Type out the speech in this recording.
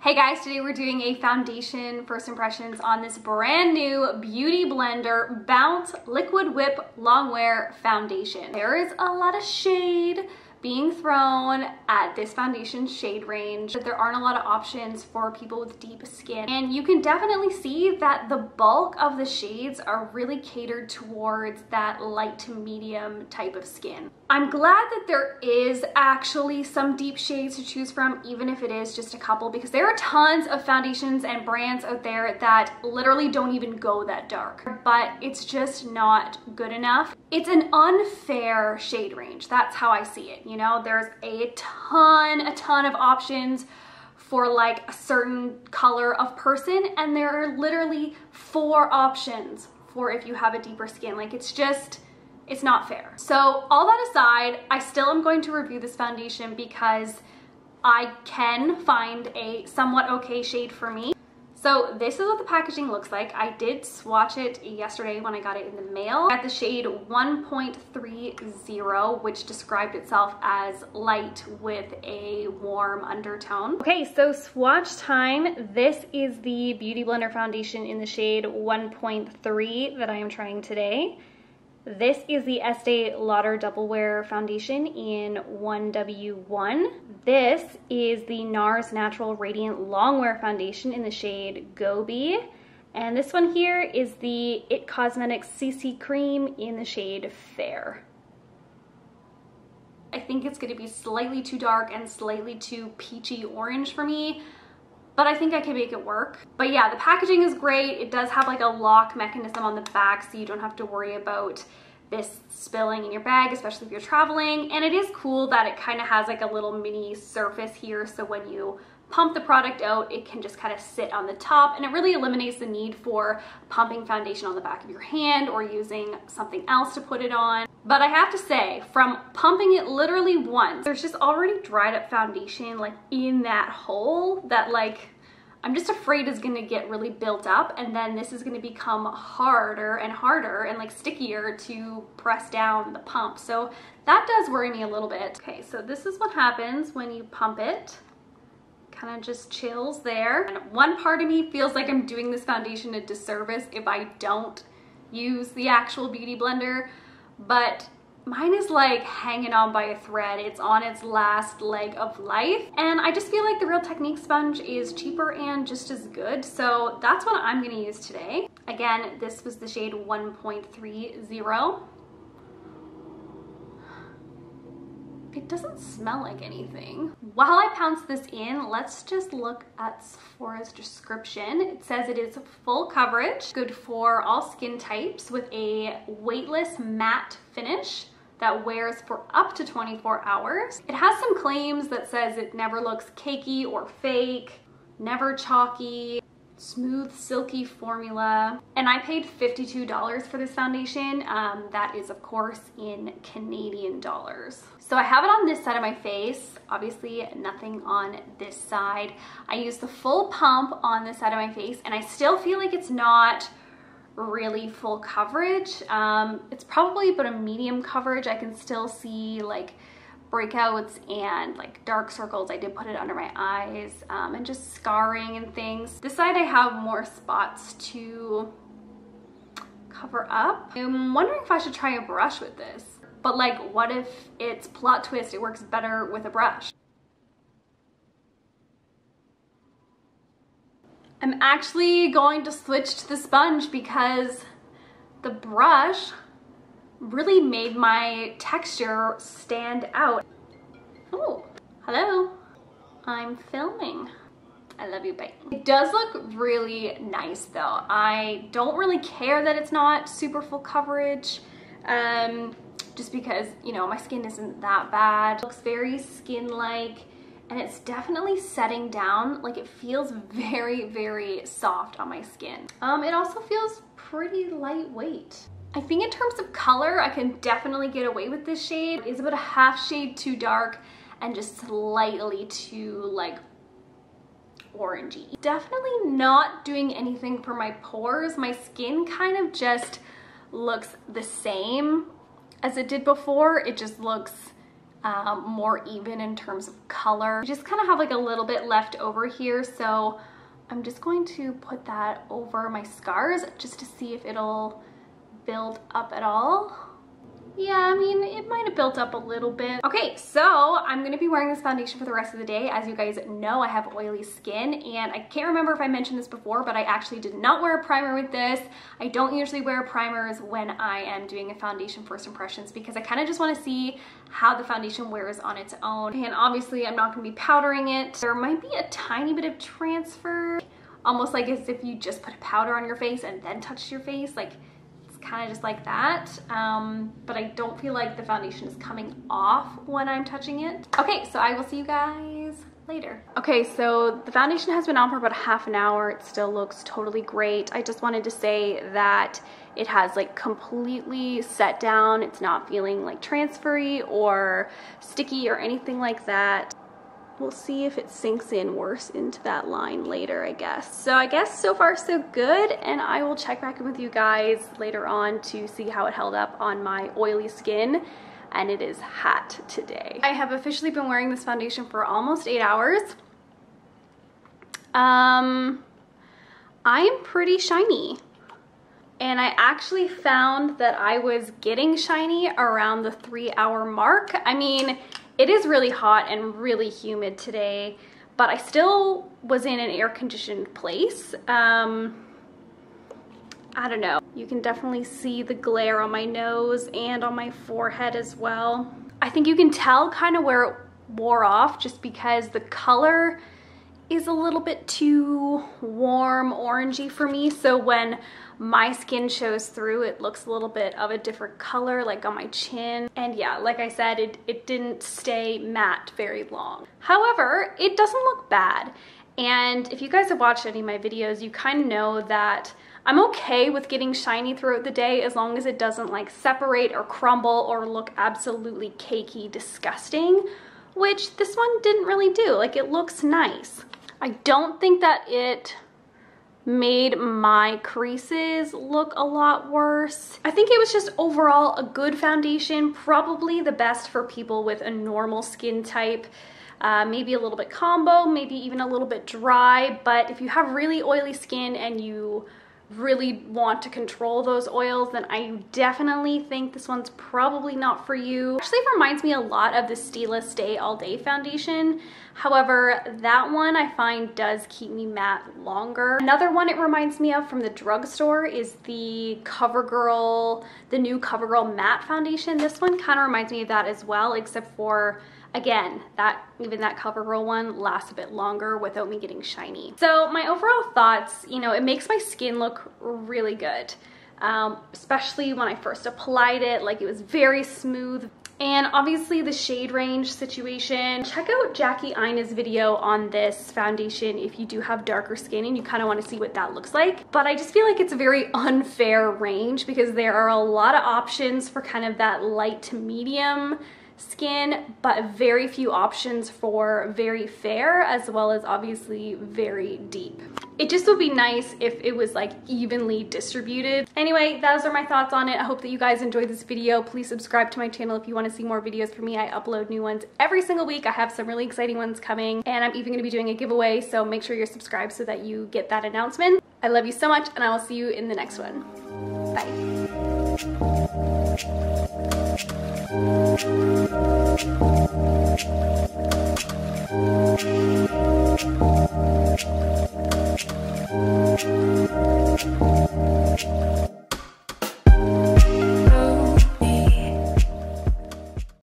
Hey guys, today we're doing a foundation first impressions on this brand new Beautyblender Bounce Liquid Whip Longwear Foundation. There is a lot of shade being thrown at this foundation shade range. There aren't a lot of options for people with deep skin, and you can definitely see that the bulk of the shades are really catered towards that light to medium type of skin. I'm glad that there is actually some deep shades to choose from, even if it is just a couple, because there are tons of foundations and brands out there that literally don't even go that dark, but it's just not good enough. It's an unfair shade range. That's how I see it. You know, there's a ton of options for like a certain color of person, and there are literally 4 options for if you have a deeper skin. Like, it's not fair. So all that aside, I still am going to review this foundation because I can find a somewhat okay shade for me. So this is what the packaging looks like. I did swatch it yesterday when I got it in the mail. I got the shade 1.30, which described itself as light with a warm undertone. Okay, so swatch time. This is the Beautyblender foundation in the shade 1.3 that I am trying today. This is the Estee Lauder Double Wear Foundation in 1W1. This is the NARS Natural Radiant Longwear Foundation in the shade Gobi. And this one here is the IT Cosmetics CC Cream in the shade Fair. I think it's going to be slightly too dark and slightly too peachy orange for me, but I think I can make it work. But yeah, the packaging is great. It does have like a lock mechanism on the back, so you don't have to worry about this spilling in your bag, especially if you're traveling. And it is cool that it kind of has like a little mini surface here, so when you pump the product out, it can just kind of sit on the top, and it really eliminates the need for pumping foundation on the back of your hand or using something else to put it on. But I have to say, from pumping it literally once, there's just already dried up foundation like in that hole that like I'm just afraid is gonna get really built up, and then this is gonna become harder and harder and like stickier to press down the pump. So that does worry me a little bit. Okay, so this is what happens when you pump it. Kind of just chills there. And one part of me feels like I'm doing this foundation a disservice if I don't use the actual Beautyblender, but mine is like hanging on by a thread. It's on its last leg of life, and I just feel like the Real Technique sponge is cheaper and just as good, so that's what I'm gonna use today. Again, this was the shade 1.30. It doesn't smell like anything. While I pounce this in, let's just look at Sephora's description. It says it is full coverage, good for all skin types, with a weightless matte finish that wears for up to 24 hours. It has some claims that says it never looks cakey or fake, never chalky, smooth, silky formula. And I paid $52 for this foundation. That is, of course, in Canadian dollars. So I have it on this side of my face, obviously nothing on this side. I use the full pump on this side of my face, and I still feel like it's not really full coverage. It's probably about a medium coverage. I can still see like breakouts and like dark circles. I did put it under my eyes, and just scarring and things. This side I have more spots to cover up. I'm wondering if I should try a brush with this, but like, what if it's plot twist, it works better with a brush? I'm actually going to switch to the sponge because the brush really made my texture stand out. Oh, hello. I'm filming. I love you, bye. It does look really nice though. I don't really care that it's not super full coverage, just because, you know, my skin isn't that bad. It looks very skin-like, and it's definitely setting down. Like, it feels very soft on my skin. It also feels pretty lightweight. I think in terms of color, I can definitely get away with this shade. It's about a half shade too dark and just slightly too like orangey. Definitely not doing anything for my pores. My skin kind of just looks the same as it did before. It just looks more even in terms of color. I just kind of have like a little bit left over here, so I'm just going to put that over my scars just to see if it'll build up at all. Yeah, I mean, it might have built up a little bit. Okay, so I'm gonna be wearing this foundation for the rest of the day. As you guys know, I have oily skin, and I can't remember if I mentioned this before, but I actually did not wear a primer with this. I don't usually wear primers when I am doing a foundation first impressions because I kind of just want to see how the foundation wears on its own. And obviously, I'm not gonna be powdering it. There might be a tiny bit of transfer, almost like as if you just put a powder on your face and then touched your face. Like, kind of just like that, but I don't feel like the foundation is coming off when I'm touching it. Okay, so I will see you guys later. Okay, so the foundation has been on for about half an hour. It still looks totally great. I just wanted to say that it has like completely set down. It's not feeling like transfery or sticky or anything like that. We'll see if it sinks in worse into that line later, I guess. So I guess so far so good, and I will check back in with you guys later on to see how it held up on my oily skin, and it is hot today. I have officially been wearing this foundation for almost 8 hours. I'm pretty shiny. And I actually found that I was getting shiny around the 3-hour mark. I mean, it is really hot and really humid today, but I still was in an air-conditioned place. I don't know. You can definitely see the glare on my nose and on my forehead as well. I think you can tell kind of where it wore off just because the color is a little bit too warm orangey for me. So when my skin shows through, it looks a little bit of a different color, like on my chin. And yeah, like I said, it didn't stay matte very long. However, it doesn't look bad. And if you guys have watched any of my videos, you kind of know that I'm okay with getting shiny throughout the day as long as it doesn't like separate or crumble or look absolutely cakey disgusting, which this one didn't really do. Like, it looks nice. I don't think that it made my creases look a lot worse. I think it was just overall a good foundation, probably the best for people with a normal skin type. Maybe a little bit combo, maybe even a little bit dry, but if you have really oily skin and you really want to control those oils, then I definitely think this one's probably not for you. Actually, it reminds me a lot of the Stila Stay All Day foundation. However, that one I find does keep me matte longer. Another one it reminds me of from the drugstore is the Covergirl, the new Covergirl matte foundation. This one kind of reminds me of that as well, except for, again, even that Covergirl one lasts a bit longer without me getting shiny. So my overall thoughts, you know, it makes my skin look really good, especially when I first applied it. Like, it was very smooth. And obviously the shade range situation. Check out Jackie Ina's video on this foundation if you do have darker skin and you kind of want to see what that looks like. But I just feel like it's a very unfair range because there are a lot of options for kind of that light to medium skin, but very few options for very fair, as well as obviously very deep. It just would be nice if it was like evenly distributed. Anyway, those are my thoughts on it. I hope that you guys enjoyed this video. Please subscribe to my channel if you want to see more videos from me. I upload new ones every single week. I have some really exciting ones coming, and I'm even going to be doing a giveaway, so make sure you're subscribed so that you get that announcement. I love you so much, and I will see you in the next one. Bye.